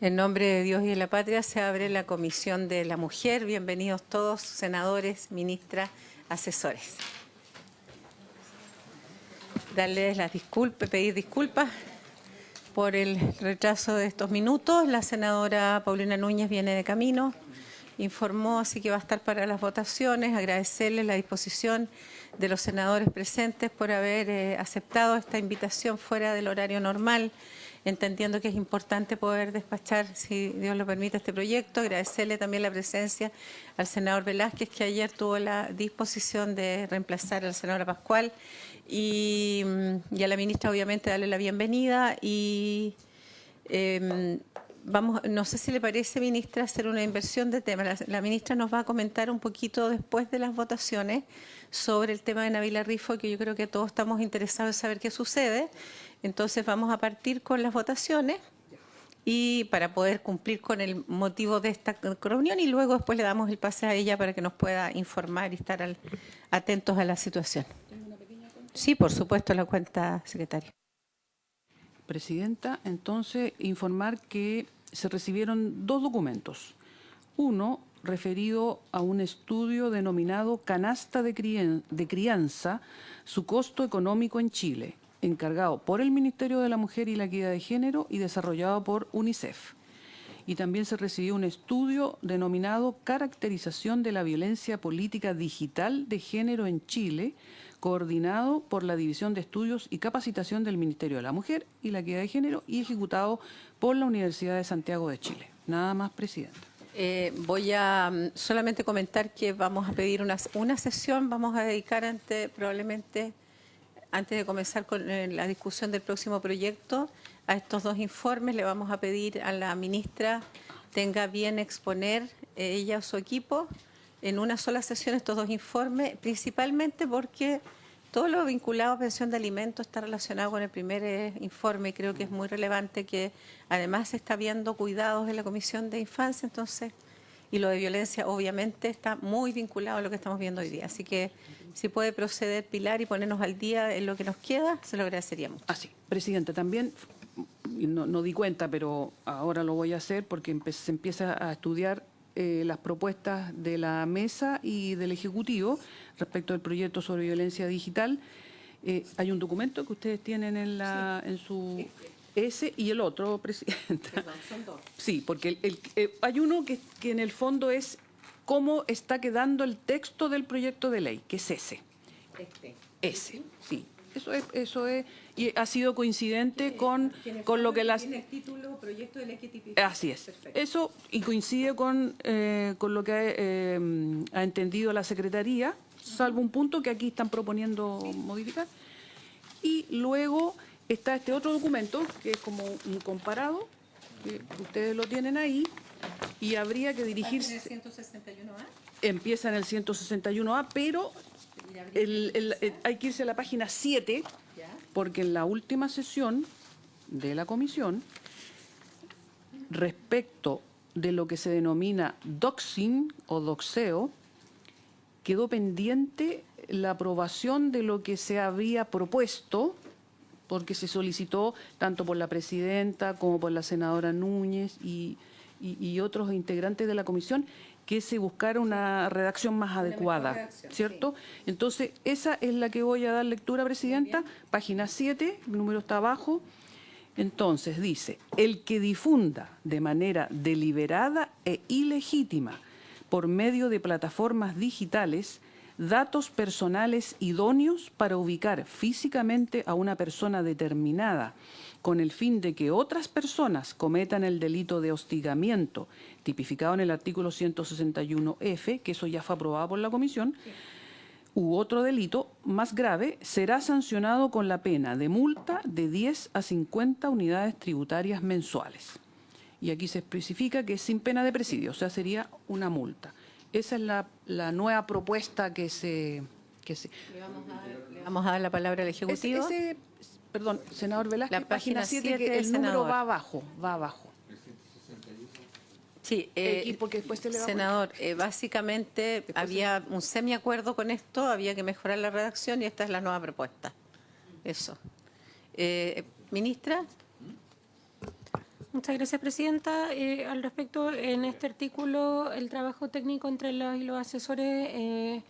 En nombre de Dios y de la patria se abre la Comisión de la Mujer. Bienvenidos todos, senadores, ministras, asesores. Darles las disculpas, pedir disculpas por el retraso de estos minutos. La senadora Paulina Núñez viene de camino, informó, así que va a estar para las votaciones. Agradecerles la disposición de los senadores presentes por haber aceptado esta invitación fuera del horario normal, entendiendo que es importante poder despachar, si Dios lo permite, este proyecto. Agradecerle también la presencia al senador Velázquez, que ayer tuvo la disposición de reemplazar a la senadora Pascual, y a la ministra, obviamente, darle la bienvenida. Y vamos, no sé si le parece, ministra, hacer una inversión de tema. La ministra nos va a comentar un poquito después de las votaciones sobre el tema de Nabila Rifo, que yo creo que todos estamos interesados en saber qué sucede. Entonces vamos a partir con las votaciones y para poder cumplir con el motivo de esta reunión, y luego después le damos el pase a ella para que nos pueda informar y estar atentos a la situación. Sí, por supuesto, la cuenta, secretaria. Presidenta, entonces informar que se recibieron dos documentos. Uno referido a un estudio denominado Canasta de Crianza, su costo económico en Chile, encargado por el Ministerio de la Mujer y la Equidad de Género y desarrollado por UNICEF. Y también se recibió un estudio denominado Caracterización de la Violencia Política Digital de Género en Chile, coordinado por la División de Estudios y Capacitación del Ministerio de la Mujer y la Equidad de Género y ejecutado por la Universidad de Santiago de Chile. Nada más, Presidenta. Voy a solamente comentar que vamos a pedir una sesión, vamos a dedicar probablemente antes de comenzar con la discusión del próximo proyecto, a estos dos informes. Le vamos a pedir a la ministra tenga bien exponer ella o su equipo en una sola sesión estos dos informes, principalmente porque todo lo vinculado a pensión de alimentos está relacionado con el primer informe, y creo que es muy relevante que además se está viendo cuidados en la Comisión de Infancia, entonces, y lo de violencia obviamente está muy vinculado a lo que estamos viendo hoy día. Así que si puede proceder, Pilar, y ponernos al día en lo que nos queda, se lo agradeceríamos. Así, Presidenta, también no di cuenta, pero ahora lo voy a hacer porque se empieza a estudiar las propuestas de la mesa y del Ejecutivo respecto al proyecto sobre violencia digital. Hay un documento que ustedes tienen en su... Ese y el otro, Presidenta. Perdón, son dos. Sí, porque hay uno que en el fondo es cómo está quedando el texto del proyecto de ley, que es ese. Ese, sí. Eso es, y ha sido coincidente con lo que las... Tiene el título Proyecto de Ley que tipifica. Así es. Perfecto. Eso, y coincide con lo que ha entendido la Secretaría, salvo un punto que aquí están proponiendo modificar. Y luego está este otro documento, que es como un comparado, que ustedes lo tienen ahí, y habría que dirigirse... ¿En el 161A? Empieza en el 161A, pero hay que irse a la página 7, porque en la última sesión de la comisión, respecto de lo que se denomina doxing o doxeo, quedó pendiente la aprobación de lo que se había propuesto, porque se solicitó tanto por la presidenta como por la senadora Núñez y otros integrantes de la comisión que se buscara una redacción más adecuada, redacción, ¿cierto? Sí. Entonces, esa es la que voy a dar lectura, Presidenta, página 7, el número está abajo. Entonces, dice, el que difunda de manera deliberada e ilegítima por medio de plataformas digitales datos personales idóneos para ubicar físicamente a una persona determinada con el fin de que otras personas cometan el delito de hostigamiento, tipificado en el artículo 161F, que eso ya fue aprobado por la Comisión, u otro delito más grave, será sancionado con la pena de multa de 10 a 50 unidades tributarias mensuales. Y aquí se especifica que es sin pena de presidio, o sea, sería una multa. Esa es la nueva propuesta que se... Le vamos a dar la palabra al Ejecutivo. Perdón, senador Velázquez, La página 7, que el número senador. va abajo. Sí, porque después se le va senador, básicamente había un semiacuerdo con esto, había que mejorar la redacción y esta es la nueva propuesta. Eso. Ministra. Muchas gracias, Presidenta. Al respecto, en este artículo, el trabajo técnico entre los y los asesores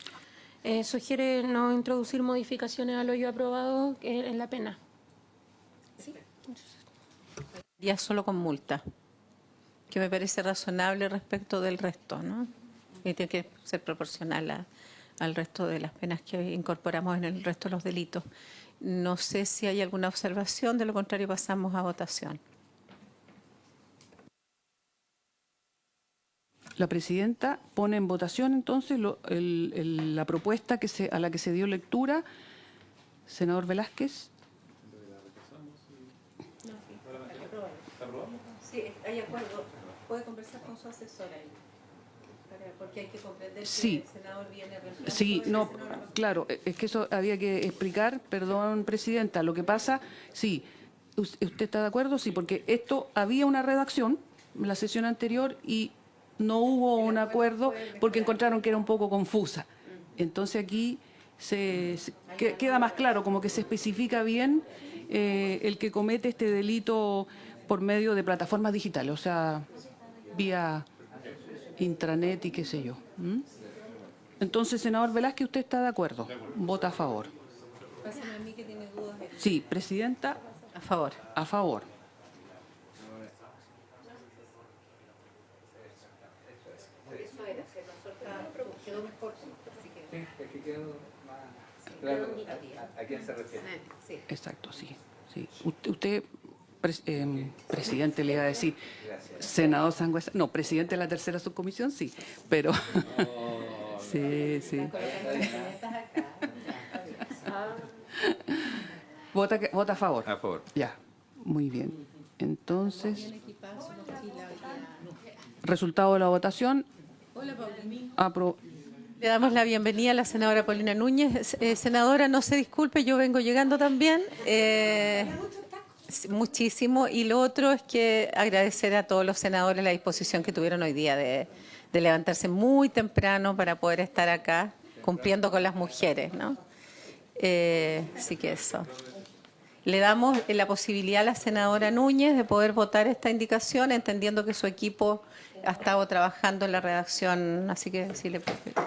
sugiere no introducir modificaciones al hoyo aprobado en la pena. Ya solo con multa, que me parece razonable respecto del resto, ¿no? Y tiene que ser proporcional al resto de las penas que incorporamos en el resto de los delitos. No sé si hay alguna observación, de lo contrario pasamos a votación. La presidenta pone en votación entonces la propuesta a la que se dio lectura. Senador Velázquez. Sí, hay acuerdo. Puede conversar con su asesora ahí, porque hay que comprender Sí. que el senador viene a reemplazar. Sí, no, claro, es que eso había que explicar, perdón, presidenta. Lo que pasa, sí, ¿usted está de acuerdo? Sí, porque esto había una redacción en la sesión anterior y no hubo un acuerdo porque encontraron que era un poco confusa. Entonces aquí queda más claro, como que se especifica bien el que comete este delito por medio de plataformas digitales, o sea, vía intranet y qué sé yo. Entonces, senador Velázquez, ¿usted está de acuerdo? Vota a favor. Pásame a mí que tiene dudas. Sí, presidenta, A favor. a favor. Es que quedó más claro a quién se refiere. Exacto, sí. Sí. Usted presidente, le iba a decir, senador Sangüesa, no, presidente de la tercera subcomisión, sí, pero sí, sí. Vota a favor. A favor. Ya, muy bien. Entonces, resultado de la votación. Le damos la bienvenida a la senadora Paulina Núñez. Senadora, no se disculpe, yo vengo llegando también. Muchísimo. Y lo otro es que agradecer a todos los senadores la disposición que tuvieron hoy día de levantarse muy temprano para poder estar acá cumpliendo con las mujeres, ¿no? Así que eso. Le damos la posibilidad a la senadora Núñez de poder votar esta indicación, entendiendo que su equipo ha estado trabajando en la redacción, así que si le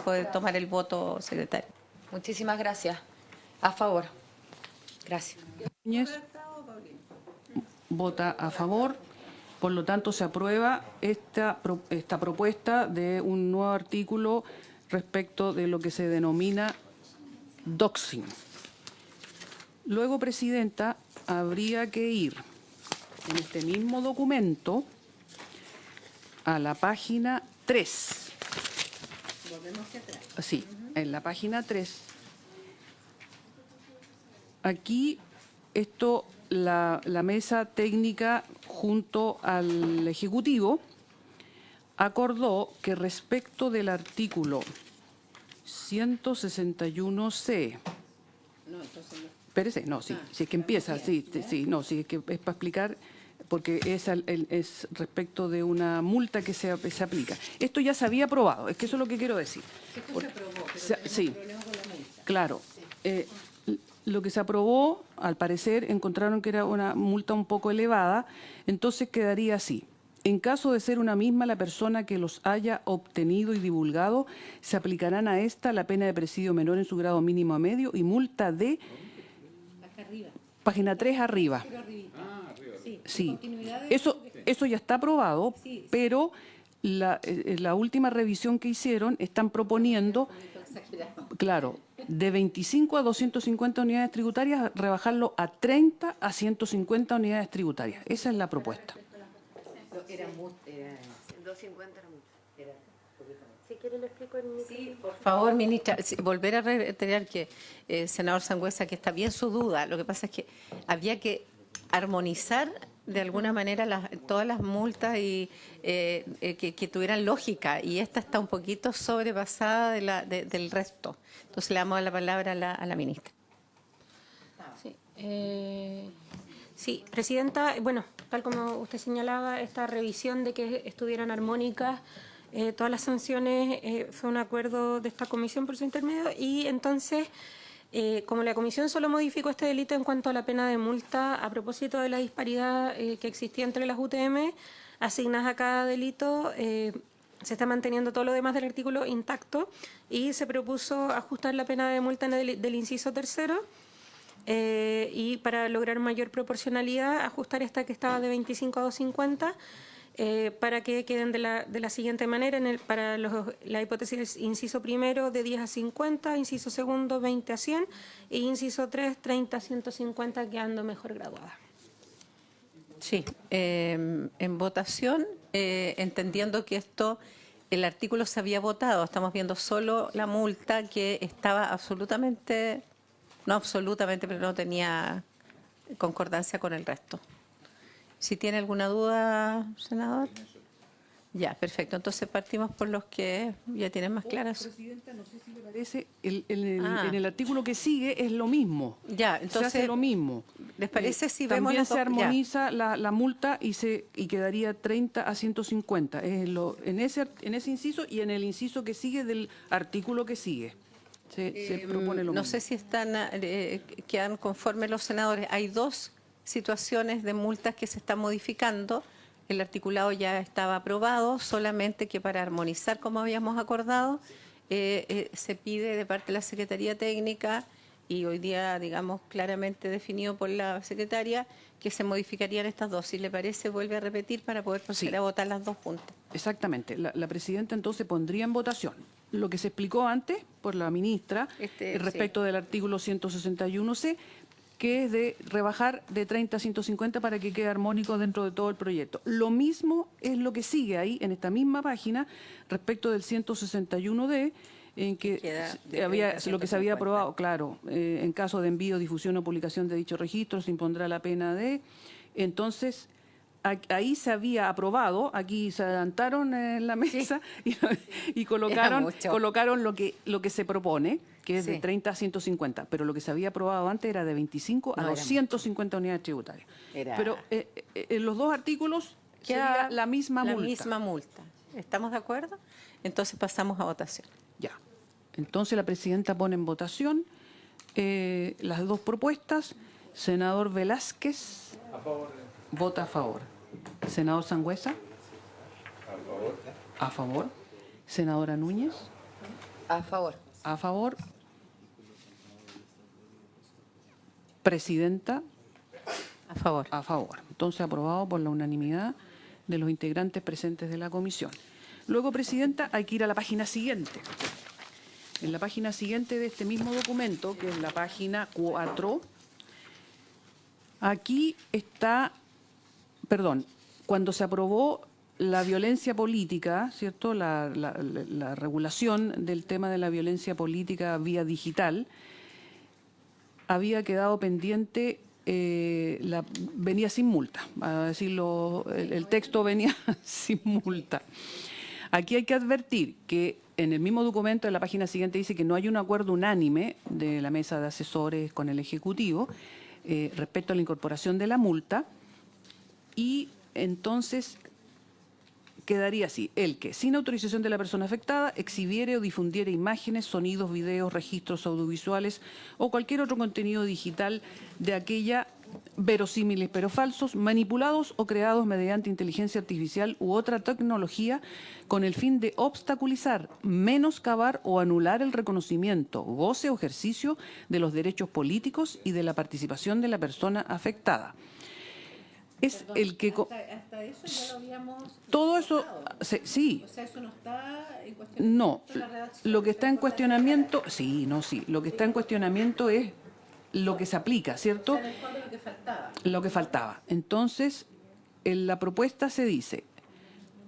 puede tomar el voto, secretario. Muchísimas gracias. A favor. Gracias. Núñez vota a favor, por lo tanto se aprueba esta propuesta de un nuevo artículo respecto de lo que se denomina doxing. Luego, presidenta, habría que ir en este mismo documento a la página 3. Volvemos hacia atrás. Sí, en la página 3. Aquí la mesa técnica junto al Ejecutivo acordó que respecto del artículo 161C, espérese, no, sí, si es que empieza, sí, no, sí, es que es para explicar, porque es respecto de una multa que se aplica. Esto ya se había aprobado, es que eso es lo que quiero decir. Esto se aprobó, pero Sí, tenemos problemas con la multa. claro. Lo que se aprobó, al parecer, encontraron que era una multa un poco elevada, entonces quedaría así. En caso de ser una misma la persona que los haya obtenido y divulgado, se aplicarán a esta la pena de presidio menor en su grado mínimo a medio y multa de... Acá arriba. Página 3 arriba. Pero arribita. Sí, eso ya está aprobado, pero la última revisión que hicieron están proponiendo, claro, de 25 a 250 unidades tributarias, rebajarlo a 30 a 150 unidades tributarias. Esa es la propuesta. 250 era mucho. Si quiere lo explico en mi... Sí, por favor, ministra, volver a reiterar que, senador Sangüesa, que está bien su duda. Lo que pasa es que había que armonizar de alguna manera todas las multas y que tuvieran lógica, y esta está un poquito sobrepasada del resto. Entonces le damos la palabra a la ministra. Sí. Sí, presidenta, bueno, tal como usted señalaba, esta revisión de que estuvieran armónicas todas las sanciones fue un acuerdo de esta comisión por su intermedio, y entonces Como la Comisión solo modificó este delito en cuanto a la pena de multa, a propósito de la disparidad que existía entre las UTM asignadas a cada delito, se está manteniendo todo lo demás del artículo intacto y se propuso ajustar la pena de multa del inciso tercero y para lograr mayor proporcionalidad, ajustar esta que estaba de 25 a 250 para que queden de la siguiente manera, para la hipótesis inciso primero de 10 a 50, inciso segundo 20 a 100 y inciso 3 30 a 150 quedando mejor graduada. Sí, en votación, entendiendo que el artículo se había votado, estamos viendo solo la multa que estaba absolutamente, no absolutamente, pero no tenía concordancia con el resto. Si tiene alguna duda, senador. Ya, perfecto. Entonces partimos por los que ya tienen más claras. Presidenta, no sé si le parece, en el artículo que sigue es lo mismo. Ya, Se entonces, hace lo mismo. ¿les parece si vemos también los se dos? armoniza la multa y quedaría 30 a 150. En ese inciso y en el inciso que sigue del artículo que sigue. Se propone lo No mismo. sé si quedan conformes los senadores. Hay dos situaciones de multas que se están modificando. El articulado ya estaba aprobado, solamente que para armonizar, como habíamos acordado, se pide de parte de la Secretaría Técnica y hoy día, digamos, claramente definido por la secretaria, que se modificarían estas dos. Si le parece, vuelve a repetir para poder proceder a votar las dos juntas. Exactamente. La presidenta entonces pondría en votación lo que se explicó antes por la ministra respecto del artículo 161C, que es de rebajar de 30 a 150 para que quede armónico dentro de todo el proyecto. Lo mismo es lo que sigue ahí, en esta misma página, respecto del 161D, en que había lo que se había aprobado, claro, en caso de envío, difusión o publicación de dicho registro, se impondrá la pena de... Entonces, ahí se había aprobado, aquí se adelantaron en la mesa y colocaron lo que se propone, que es de 30 a 150, pero lo que se había aprobado antes era de 25 a 250 unidades tributarias. Pero en los dos artículos queda la misma multa. La misma multa. ¿Estamos de acuerdo? Entonces pasamos a votación. Ya. Entonces la presidenta pone en votación las dos propuestas. Senador Velázquez. A favor. Vota a favor. Senador Sangüesa. A favor. A favor. Senadora Núñez. A favor. A favor. Presidenta. A favor. A favor. Entonces aprobado por la unanimidad de los integrantes presentes de la comisión. Luego, Presidenta, hay que ir a la página siguiente. En la página siguiente de este mismo documento, que es la página 4, aquí está, perdón, cuando se aprobó la violencia política, ¿cierto? La regulación del tema de la violencia política vía digital, había quedado pendiente, venía sin multa, a decirlo, el texto venía sin multa. Aquí hay que advertir que en el mismo documento, en la página siguiente, dice que no hay un acuerdo unánime de la mesa de asesores con el Ejecutivo respecto a la incorporación de la multa, y entonces quedaría así: el que, sin autorización de la persona afectada, exhibiere o difundiere imágenes, sonidos, videos, registros audiovisuales o cualquier otro contenido digital de aquella verosímiles pero falsos, manipulados o creados mediante inteligencia artificial u otra tecnología con el fin de obstaculizar, menoscabar o anular el reconocimiento, goce o ejercicio de los derechos políticos y de la participación de la persona afectada. Es el que... Hasta eso ya lo habíamos... Todo eso, sí. O sea, eso no está en cuestionamiento. No, lo que está en cuestionamiento, lo que está en cuestionamiento es lo que se aplica, ¿cierto? En el fondo lo que faltaba. Lo que faltaba. Entonces, en la propuesta se dice,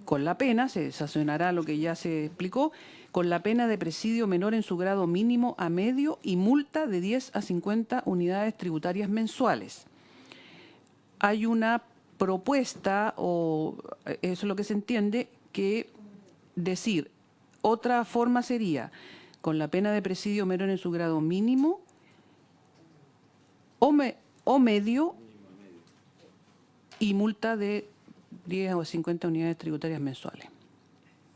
con la pena, se sancionará lo que ya se explicó, con la pena de presidio menor en su grado mínimo a medio y multa de 10 a 50 unidades tributarias mensuales. Hay una propuesta, o eso es lo que se entiende, que decir, otra forma sería, con la pena de presidio menor en su grado mínimo o medio y multa de 10 o 50 unidades tributarias mensuales.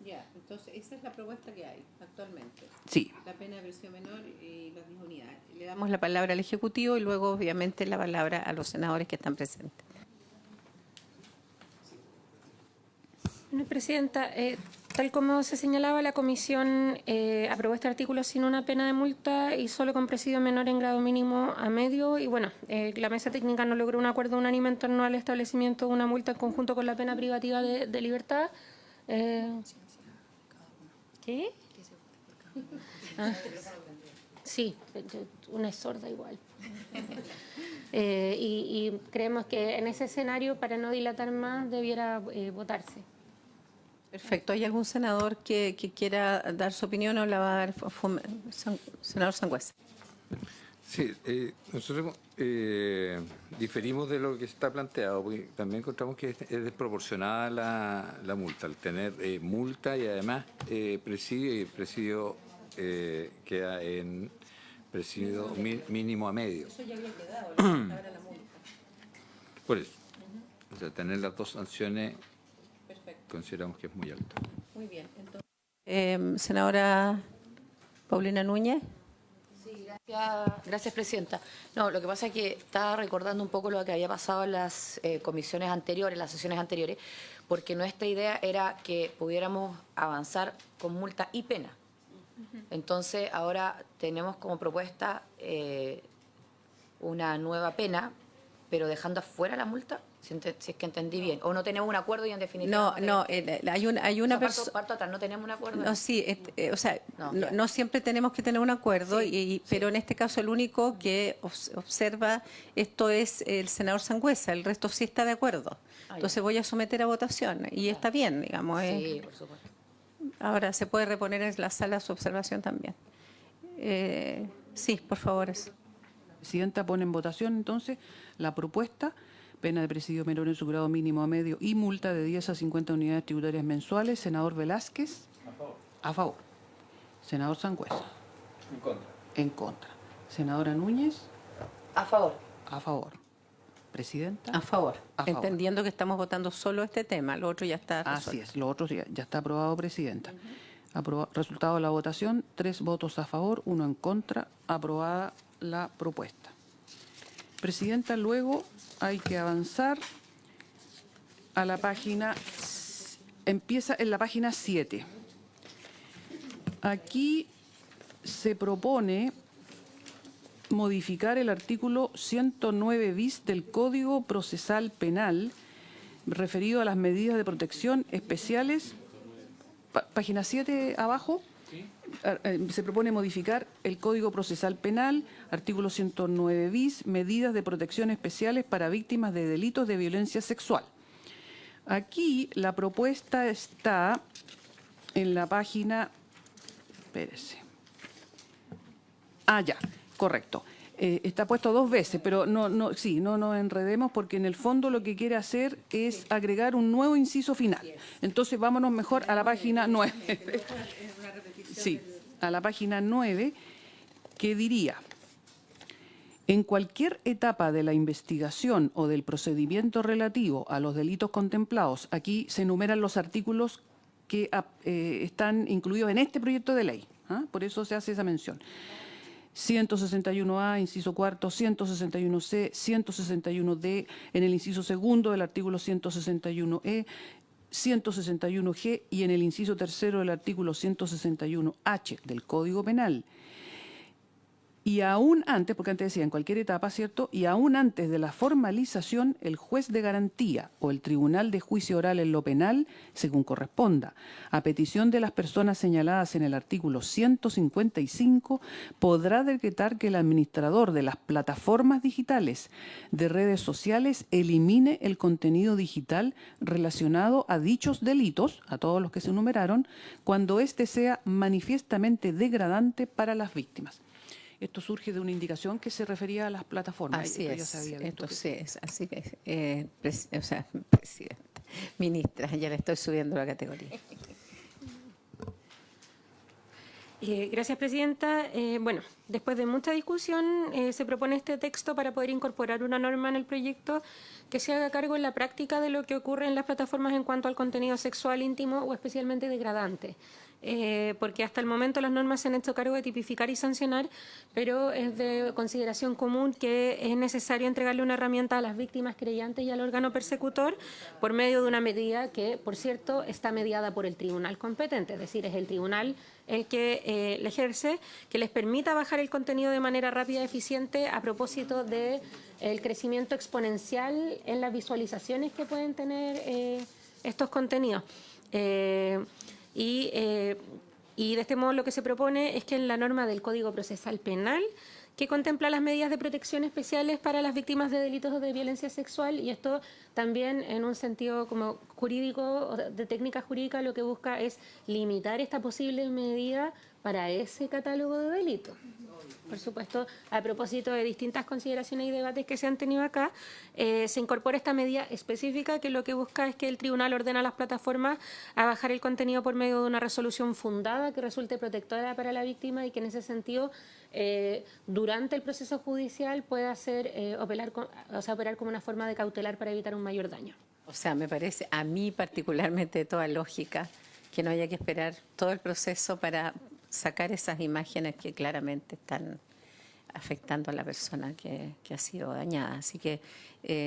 Ya, Entonces, esa es la propuesta que hay actualmente. Sí. La pena de prisión menor y las 10 unidades. Le damos la palabra al Ejecutivo y luego, obviamente, la palabra a los senadores que están presentes. Bueno, Presidenta, tal como se señalaba, la Comisión aprobó este artículo sin una pena de multa y solo con presidio menor en grado mínimo a medio. Y bueno, la Mesa Técnica no logró un acuerdo unánime en torno al establecimiento de una multa en conjunto con la pena privativa de libertad. ¿Qué? Ah, sí, una es sorda igual. Y creemos que en ese escenario, para no dilatar más, debiera votarse. Perfecto. ¿Hay algún senador que quiera dar su opinión o la va a dar senador Sangüesa? Sí, nosotros diferimos de lo que está planteado, porque también encontramos que es desproporcionada la multa, al tener multa y además presidio, y el presidio queda en presidio mínimo a medio. Eso ya había quedado, ahora la multa. Por eso, o sea, tener las dos sanciones consideramos que es muy alto. Muy bien. Entonces, senadora Paulina Núñez. Sí, gracias, Presidenta. No, lo que pasa es que estaba recordando un poco lo que había pasado en las comisiones anteriores, las sesiones anteriores, porque nuestra idea era que pudiéramos avanzar con multa y pena. Entonces, ahora tenemos como propuesta una nueva pena, pero dejando afuera la multa, si es que entendí bien. O no tenemos un acuerdo y en definitiva... No, hay una persona... Parto atrás, no tenemos un acuerdo. No, sí, o sea, No, no siempre tenemos que tener un acuerdo, Sí, pero en este caso el único que observa esto es el senador Sangüesa, el resto sí está de acuerdo. ya. Entonces voy a someter a votación y está bien, digamos. Sí, por supuesto. Ahora se puede reponer en la sala su observación también. Sí, por favor. Presidenta, pone en votación entonces la propuesta, pena de presidio menor en su grado mínimo a medio y multa de 10 a 50 unidades tributarias mensuales. Senador Velázquez. A favor. A favor. Senador Sangüesa. En contra. En contra. Senadora Núñez. A favor. A favor. Presidenta. A favor. A favor. Entendiendo que estamos votando solo este tema, lo otro ya está Así resuelto. es, lo otro ya está aprobado, Presidenta. Resultado de la votación, 3 votos a favor, 1 en contra, aprobada la propuesta. Presidenta, luego hay que avanzar a la página, empieza en la página 7. Aquí se propone modificar el artículo 109 bis del Código Procesal Penal referido a las medidas de protección especiales. Página 7 abajo. Se propone modificar el Código Procesal Penal, artículo 109 bis, medidas de protección especiales para víctimas de delitos de violencia sexual. Aquí la propuesta está en la página... Espérese. Ah, ya, correcto. Está puesto 2 veces, pero no nos enredemos porque en el fondo lo que quiere hacer es agregar un nuevo inciso final. Entonces vámonos mejor a la página 9. Sí, a la página 9, que diría: en cualquier etapa de la investigación o del procedimiento relativo a los delitos contemplados, aquí se enumeran los artículos que están incluidos en este proyecto de ley. Por eso se hace esa mención. 161A, inciso cuarto, 161C, 161D, en el inciso segundo del artículo 161E, 161G y en el inciso tercero del artículo 161H del Código Penal. Y aún antes, porque antes decía en cualquier etapa, ¿cierto? Y aún antes de la formalización, el juez de garantía o el tribunal de juicio oral en lo penal, según corresponda, a petición de las personas señaladas en el artículo 155, podrá decretar que el administrador de las plataformas digitales de redes sociales elimine el contenido digital relacionado a dichos delitos, a todos los que se enumeraron, cuando éste sea manifiestamente degradante para las víctimas. Esto surge de una indicación que se refería a las plataformas. Así Esto es, ya se había visto esto sí es, así es. Presidenta, ministra, ya le estoy subiendo la categoría. Gracias, Presidenta. Bueno, después de mucha discusión, se propone este texto para poder incorporar una norma en el proyecto que se haga cargo en la práctica de lo que ocurre en las plataformas en cuanto al contenido sexual íntimo o especialmente degradante. Porque hasta el momento las normas se han hecho cargo de tipificar y sancionar, pero es de consideración común que es necesario entregarle una herramienta a las víctimas creyentes y al órgano persecutor por medio de una medida que, por cierto, está mediada por el tribunal competente, es decir, es el tribunal el que la ejerce, que les permita bajar el contenido de manera rápida y eficiente a propósito del crecimiento exponencial en las visualizaciones que pueden tener estos contenidos. Y de este modo lo que se propone es que en la norma del Código Procesal Penal, que contempla las medidas de protección especiales para las víctimas de delitos de violencia sexual, y esto también en un sentido como jurídico o de técnica jurídica lo que busca es limitar esta posible medida para ese catálogo de delitos. Por supuesto, a propósito de distintas consideraciones y debates que se han tenido acá, se incorpora esta medida específica que lo que busca es que el tribunal ordena a las plataformas a bajar el contenido por medio de una resolución fundada que resulte protectora para la víctima y que en ese sentido, durante el proceso judicial, pueda operar como una forma de cautelar para evitar un mayor daño. O sea, me parece a mí particularmente de toda lógica que no haya que esperar todo el proceso para sacar esas imágenes que claramente están afectando a la persona que ha sido dañada. Así que,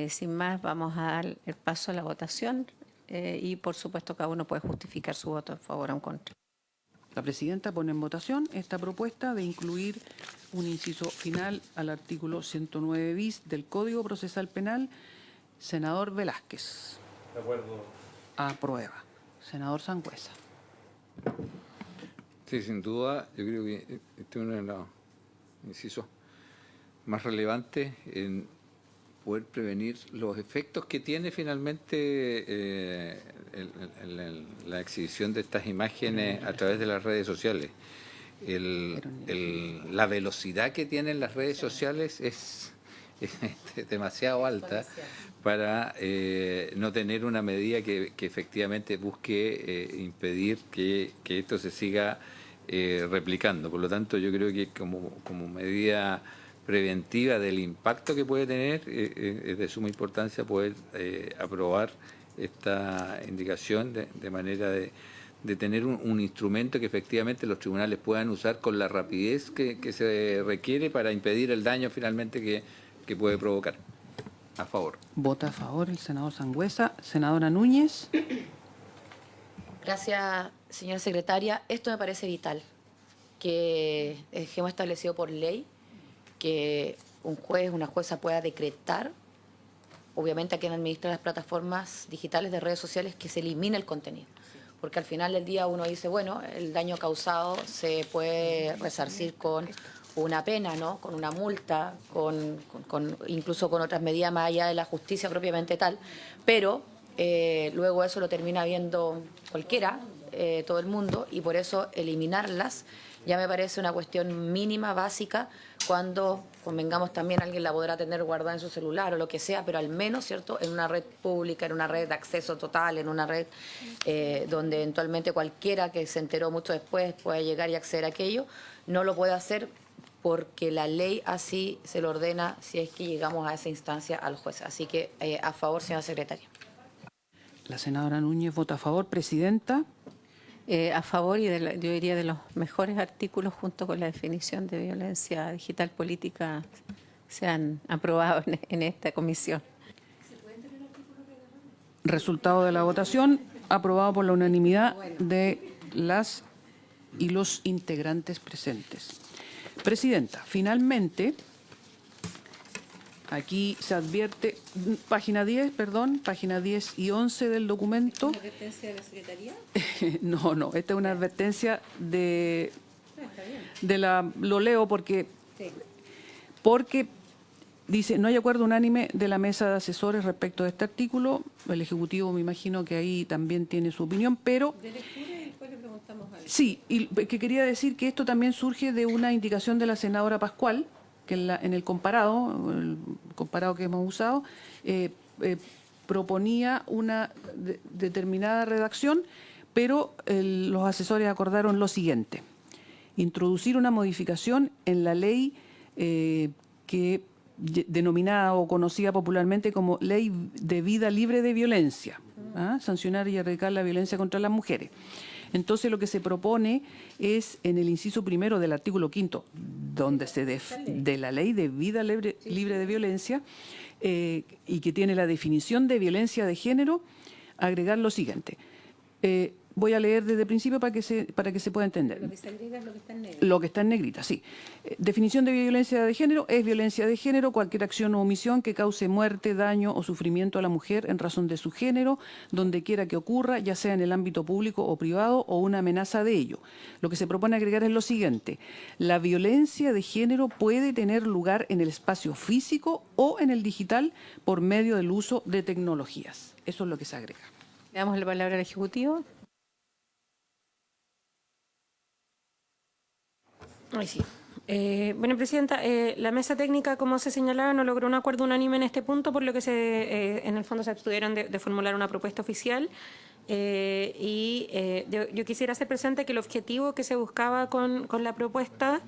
sin más, vamos a dar el paso a la votación y, por supuesto, cada uno puede justificar su voto a favor o en contra. La Presidenta pone en votación esta propuesta de incluir un inciso final al artículo 109 bis del Código Procesal Penal. Senador Velázquez. De acuerdo. Aprueba. Senador Sangüesa. Sí, sin duda, yo creo que este es uno de los incisos más relevantes en poder prevenir los efectos que tiene finalmente la exhibición de estas imágenes a través de las redes sociales. La velocidad que tienen las redes sociales es demasiado alta para no tener una medida que efectivamente busque impedir que esto se siga replicando. Por lo tanto, yo creo que como medida preventiva del impacto que puede tener, es de suma importancia poder aprobar esta indicación de manera de tener un instrumento que efectivamente los tribunales puedan usar con la rapidez que se requiere para impedir el daño finalmente que puede provocar. A favor. Vota a favor el senador Sangüesa. Senadora Núñez. Gracias, señora secretaria. Esto me parece vital, que dejemos establecido por ley que un juez, una jueza pueda decretar, obviamente a quien administra las plataformas digitales de redes sociales, que se elimine el contenido. Porque al final del día uno dice, bueno, el daño causado se puede resarcir con una pena, ¿no? Con una multa, incluso con otras medidas más allá de la justicia propiamente tal, pero luego eso lo termina viendo cualquiera, todo el mundo, y por eso eliminarlas ya me parece una cuestión mínima, básica. Cuando convengamos también, alguien la podrá tener guardada en su celular o lo que sea, pero al menos, ¿cierto?, en una red pública, en una red de acceso total, en una red donde eventualmente cualquiera que se enteró mucho después pueda llegar y acceder a aquello, no lo puede hacer porque la ley así se lo ordena si es que llegamos a esa instancia al juez. Así que a favor, señora secretaria. La senadora Núñez vota a favor. Presidenta. A favor y yo diría de los mejores artículos junto con la definición de violencia digital política se han aprobado en esta comisión. Resultado de la votación, aprobado por la unanimidad de las y los integrantes presentes. Presidenta, finalmente, aquí se advierte, página 10 y 11 del documento. ¿Una advertencia de la Secretaría? No, esta es una advertencia lo leo porque dice, no hay acuerdo unánime de la mesa de asesores respecto de este artículo. El Ejecutivo me imagino que ahí también tiene su opinión, pero... De lectura y después le preguntamos a él. Sí, y que quería decir que esto también surge de una indicación de la senadora Pascual, que en el comparado que hemos usado, proponía una determinada redacción, pero los asesores acordaron lo siguiente. introducir una modificación en la ley que denominada o conocida popularmente como Ley de Vida Libre de Violencia, sancionar y erradicar la violencia contra las mujeres. Entonces lo que se propone es en el inciso primero del artículo 5, donde de la Ley de Vida Libre de Violencia, y que tiene la definición de violencia de género, agregar lo siguiente. Voy a leer desde el principio para que se pueda entender. Lo que se agrega es lo que está en negro. Lo que está en negrita, sí. Definición de violencia de género es violencia de género cualquier acción o omisión que cause muerte, daño o sufrimiento a la mujer en razón de su género, donde quiera que ocurra, ya sea en el ámbito público o privado o una amenaza de ello. Lo que se propone agregar es lo siguiente. La violencia de género puede tener lugar en el espacio físico o en el digital por medio del uso de tecnologías. Eso es lo que se agrega. Le damos la palabra al Ejecutivo. Ay, sí. Bueno, Presidenta, la mesa técnica, como se señalaba, no logró un acuerdo unánime en este punto, por lo que en el fondo se abstuvieron de formular una propuesta oficial. Yo quisiera hacer presente que el objetivo que se buscaba con la propuesta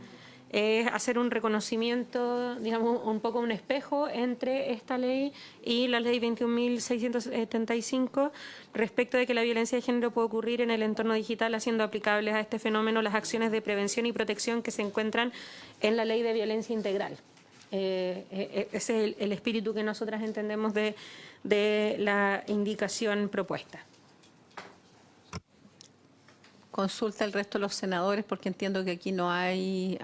es hacer un reconocimiento, digamos, un poco un espejo entre esta ley y la ley 21.675 respecto de que la violencia de género puede ocurrir en el entorno digital, haciendo aplicables a este fenómeno las acciones de prevención y protección que se encuentran en la ley de violencia integral. Ese es el espíritu que nosotras entendemos de la indicación propuesta. Consulta el resto de los senadores porque entiendo que aquí no hay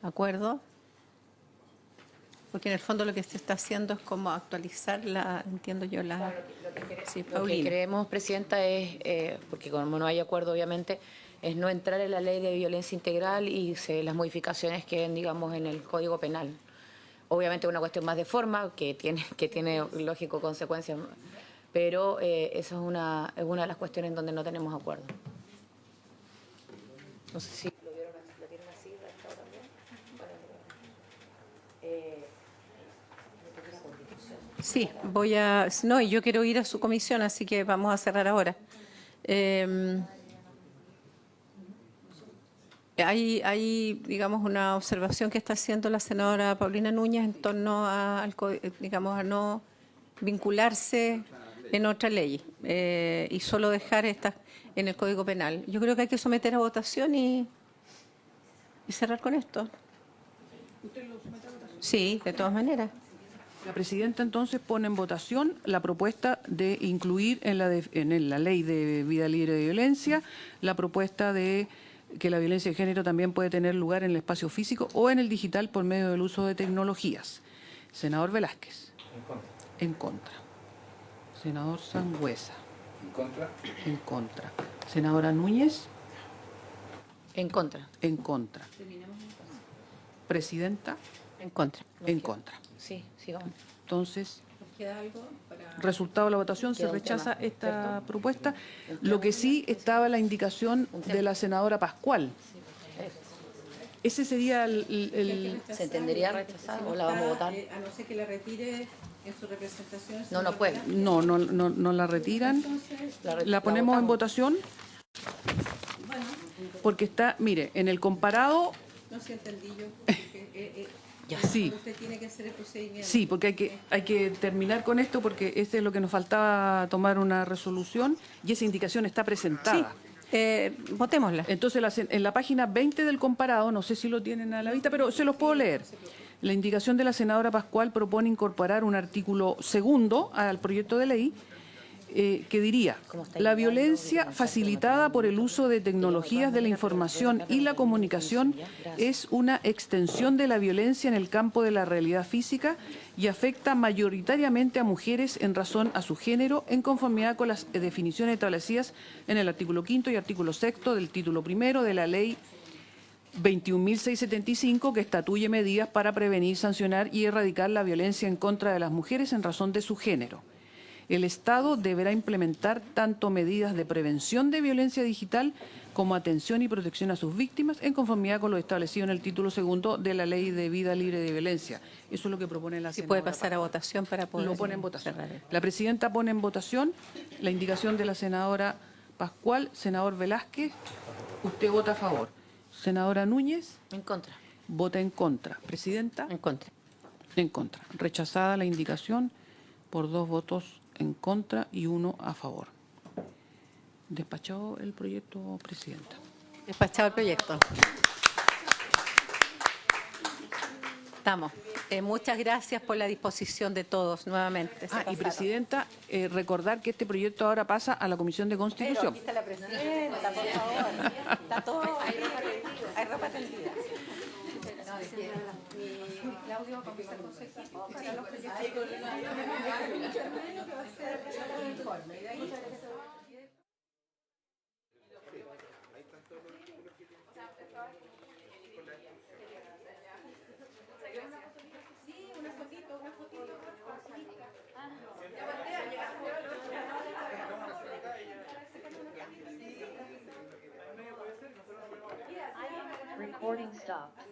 acuerdo. Porque en el fondo lo que se está haciendo es como actualizar entiendo yo, Sí, Lo que Paulina. queremos, Presidenta, es, porque como no hay acuerdo, obviamente, es no entrar en la ley de violencia integral y las modificaciones que digamos, en el Código Penal. Obviamente una cuestión más de forma, que tiene lógico consecuencias, pero esa es una de las cuestiones en donde no tenemos acuerdo. No sé si lo vieron así, ¿Estado también? Sí, no, y yo quiero ir a su comisión, así que vamos a cerrar ahora. Hay, digamos, una observación que está haciendo la senadora Paulina Núñez en torno a no vincularse en otra ley y solo dejar estas en el Código Penal. Yo creo que hay que someter a votación y cerrar con esto. Sí, de todas maneras. La Presidenta entonces pone en votación la propuesta de incluir en la Ley de Vida Libre de Violencia la propuesta de que la violencia de género también puede tener lugar en el espacio físico o en el digital por medio del uso de tecnologías. Senador Velázquez. En contra. En contra. Senador Sangüesa. En contra. En contra. Senadora Núñez. En contra. En contra. Presidenta. En contra. En contra. Sí, sigamos. Entonces, ¿Queda algo para...? resultado de la votación, se Queda un rechaza tema, esta ¿cierto? propuesta. Lo que sí estaba la indicación de la senadora Pascual. Ese sería el ¿Se entendería rechazar o la vamos a votar? A no ser que la retire en su representación. No puede. no la retiran. La ponemos en votamos. votación. Porque está, mire, en el comparado, No se entendí yo. Ya. sí. Usted tiene que hacer el procedimiento. Sí, porque hay que terminar con esto porque este es lo que nos faltaba, tomar una resolución y esa indicación está presentada. Votémosla. Entonces, en la página 20 del comparado, no sé si lo tienen a la vista, pero se los puedo leer. La indicación de la senadora Pascual propone incorporar un artículo segundo al proyecto de ley que diría: la violencia facilitada por el uso de tecnologías de la información y la comunicación es una extensión de la violencia en el campo de la realidad física y afecta mayoritariamente a mujeres en razón a su género, en conformidad con las definiciones establecidas en el artículo 5 y artículo 6 del título primero de la ley 21.675, que estatuye medidas para prevenir, sancionar y erradicar la violencia en contra de las mujeres en razón de su género. El Estado deberá implementar tanto medidas de prevención de violencia digital como atención y protección a sus víctimas en conformidad con lo establecido en el título segundo de la Ley de Vida Libre de Violencia. Eso es lo que propone la Si senadora puede pasar a Pascual. votación para poder... Lo pone en votación. cerrar esto. La Presidenta pone en votación la indicación de la senadora Pascual. Senador Velázquez. Usted vota a favor. Senadora Núñez En contra. vota en contra. Presidenta, En contra. en contra. Rechazada la indicación por 2 votos en contra y 1 a favor. Despachado el proyecto, Presidenta. Despachado el proyecto. Estamos. Muchas gracias por la disposición de todos nuevamente. Se Y pasaron. Presidenta, recordar que este proyecto ahora pasa a la Comisión de Pero Constitución. aquí está la presidenta, por favor. Está todo. Hay ropa tendida. No, es que Claudio va a conversar con su equipo para los proyectos. Recording stopped.